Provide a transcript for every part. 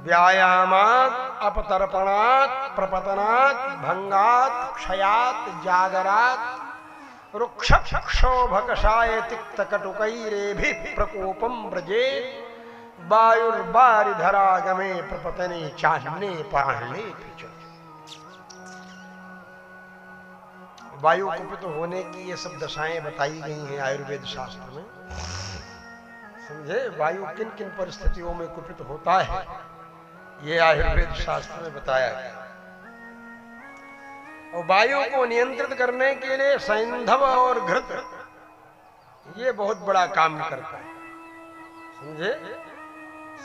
व्यायामात् अपतर्पणात् प्रपतनात् भंगात् क्षयात् जागरात् रुक्षक्षोभकषाय तिक्तकटुकैरेभिः प्रकोपं व्रजे वायुर्वारिधरागमे प्रपतने चान्ने पाहने च। वायु कुपित होने की ये सब दशाएं बताई गई हैं आयुर्वेद शास्त्र में। समझे? वायु किन किन परिस्थितियों में कुपित होता है ये आयुर्वेद शास्त्र में बताया गया। और वायु को नियंत्रित करने के लिए सैंधव और घृत ये बहुत बड़ा काम करता है। समझे?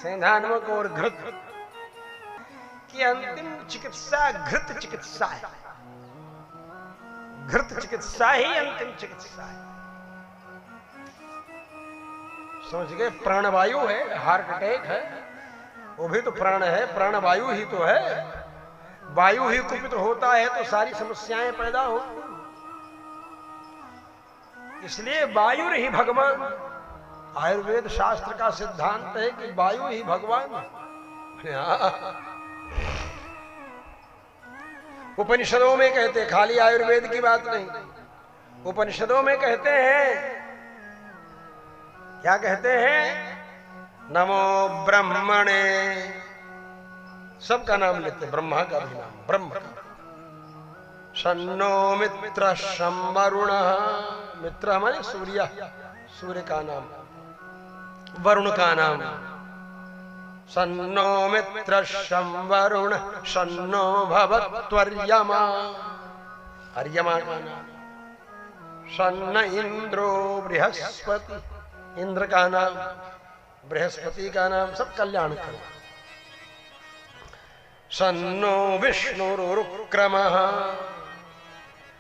सैंधानवक और घृत की अंतिम चिकित्सा घृत चिकित्सा है। घृत चिकित्सा ही अंतिम चिकित्सा है। समझ गए? प्राणवायु है, हार्ट अटैक है, वो भी तो प्राण है, प्राणवायु ही तो है। वायु ही कुपित होता है तो सारी समस्याएं पैदा होती। इसलिए वायु ही भगवान। आयुर्वेद शास्त्र का सिद्धांत है कि वायु ही भगवान। उपनिषदों में कहते, खाली आयुर्वेद की बात नहीं, उपनिषदों में कहते हैं, क्या कहते हैं? नमो ब्रह्मणे, सबका नाम लेते, ब्रह्मा का भी नाम, ब्रह्म का। शन्नो मित्र शं वरुणः, मित्र हमारे सूर्य, सूर्य का नाम, वरुण का नाम। शन्नो मित्र शं वरुण शन्नो भवत्वर्यमा, अर्यमा का नाम। शन्न इंद्रो बृहस्पति, इंद्र का नाम, बृहस्पति का नाम, सब कल्याण कर। शन्नो विष्णुरुक्रमः,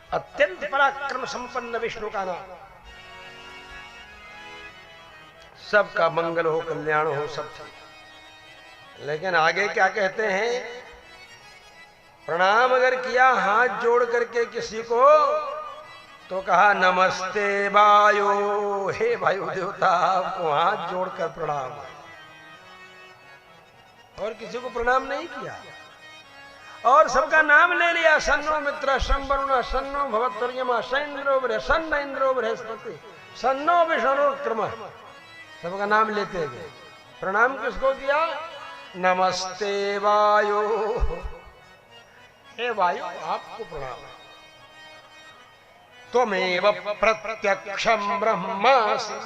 अत्यंत पराक्रम संपन्न विष्णु का नाम। सबका मंगल हो, कल्याण हो, सब। लेकिन आगे क्या कहते हैं? प्रणाम अगर किया हाथ जोड़ करके किसी को, तो कहा नमस्ते वायु, हे वायु देवता आपको हाथ जोड़कर प्रणाम। और किसी को प्रणाम नहीं किया और सबका नाम ले लिया। सन्नो मित्र शं वरुण सन्नो भवत्वर्यमा सन्न इंद्रो बृहस्पति सन्नो विष्णुरुक्रमः, सबका नाम लेते गए। प्रणाम किसको किया? नमस्ते वायु, हे वायु आपको प्रणाम। त्वमेव प्रत्यक्षं ब्रह्मासि,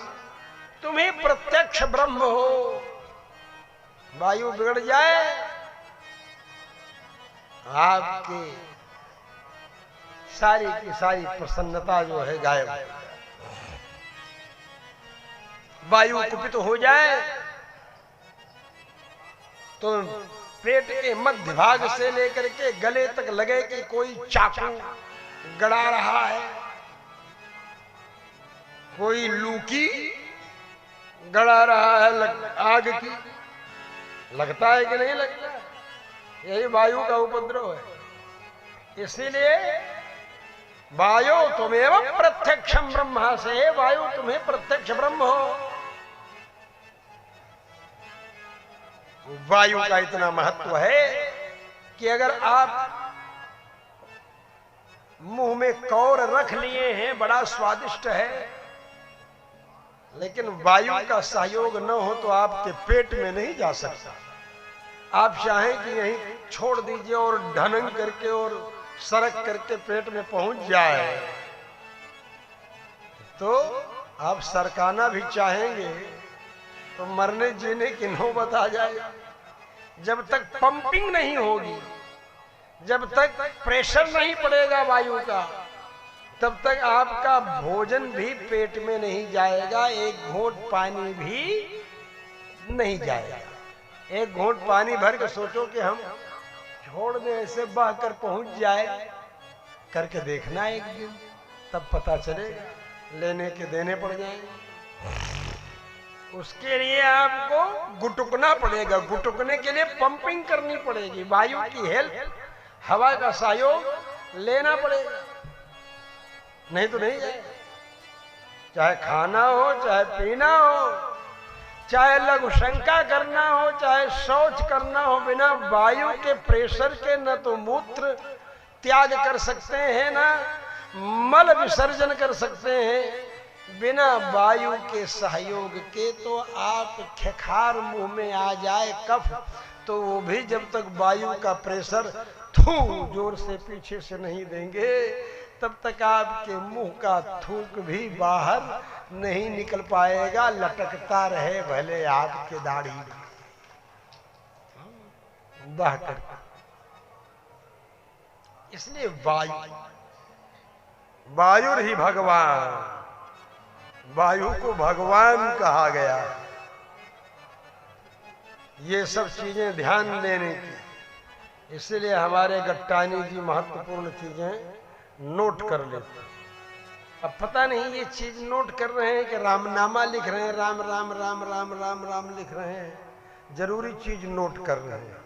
तुम्हें प्रत्यक्ष ब्रह्म हो। वायु बिगड़ जाए, आपकी सारी की सारी प्रसन्नता जो है गायब। वायु कुपित हो जाए तो पेट के मध्य भाग से लेकर के गले तक लगे कि कोई चाकू गड़ा रहा है, कोई लूकी गड़ा रहा है आग की। लगता है कि नहीं लगता? यही वायु का उपद्रव है। इसीलिए वायु तुमेव प्रत्यक्षं ब्रह्म से, वायु तुम्हें प्रत्यक्ष ब्रह्म हो। वायु का इतना महत्व है कि अगर आप मुंह में कौर रख लिए हैं, बड़ा स्वादिष्ट है, लेकिन वायु का सहयोग न हो तो आपके पेट में नहीं जा सकता। आप चाहें कि यहीं छोड़ दीजिए और ढनंग करके और सरक करके पेट में पहुंच जाए, तो आप सरकाना भी चाहेंगे तो मरने जीने की नौबत आ जाएगी। जब तक पंपिंग नहीं होगी, जब तक प्रेशर नहीं पड़ेगा वायु का, तब तक आपका भोजन भी पेट में नहीं जाएगा, एक घूंट पानी भी नहीं जाएगा। एक घूंट पानी भर के सोचो कि हम छोड़ दें, ऐसे बह कर पहुंच जाए, करके देखना एक दिन, तब पता चलेगा, लेने के देने पड़ जाएंगे। उसके लिए आपको गुटुकना पड़ेगा, गुटुकने के लिए पंपिंग करनी पड़ेगी, वायु की हेल्प, हवा का सहयोग लेना पड़ेगा, नहीं तो नहीं जाए। चाहे खाना हो चाहे पीना हो, चाहे लघु शंका करना हो, चाहे शौच करना हो, बिना वायु के प्रेशर के न तो मूत्र त्याग कर सकते हैं, न मल विसर्जन कर सकते हैं। बिना वायु के सहयोग के तो आप खेखार मुंह में आ जाए कफ, तो वो भी जब तक वायु का प्रेशर थू जोर से पीछे से नहीं देंगे, तब तक आपके मुंह का थूक भी बाहर नहीं निकल पाएगा, लटकता रहे भले आपके दाढ़ी बह कर। इसलिए वायु ही भगवान, वायु को भगवान कहा गया। ये सब चीजें ध्यान देने की, इसलिए हमारे गट्टानी जी महत्वपूर्ण चीजें नोट कर लेते हैं। अब पता नहीं ये चीज नोट कर रहे हैं कि रामनामा लिख रहे हैं, राम राम राम राम राम राम लिख रहे हैं, जरूरी चीज नोट कर रहे हैं।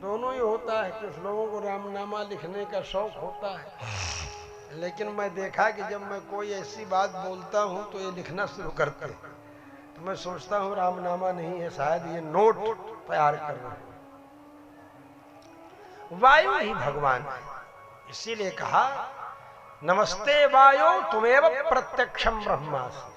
दोनों ही होता है, कुछ लोगों को रामनामा लिखने का शौक होता है, लेकिन मैं देखा कि जब मैं कोई ऐसी बात बोलता हूं तो ये लिखना शुरू करते हैं, तो मैं सोचता हूं रामनामा नहीं है, शायद ये नोट तैयार कर रहे हैं। वायु ही भगवान है, इसीलिए कहा नमस्ते वायो तुमेव प्रत्यक्षम ब्रह्मास्मि।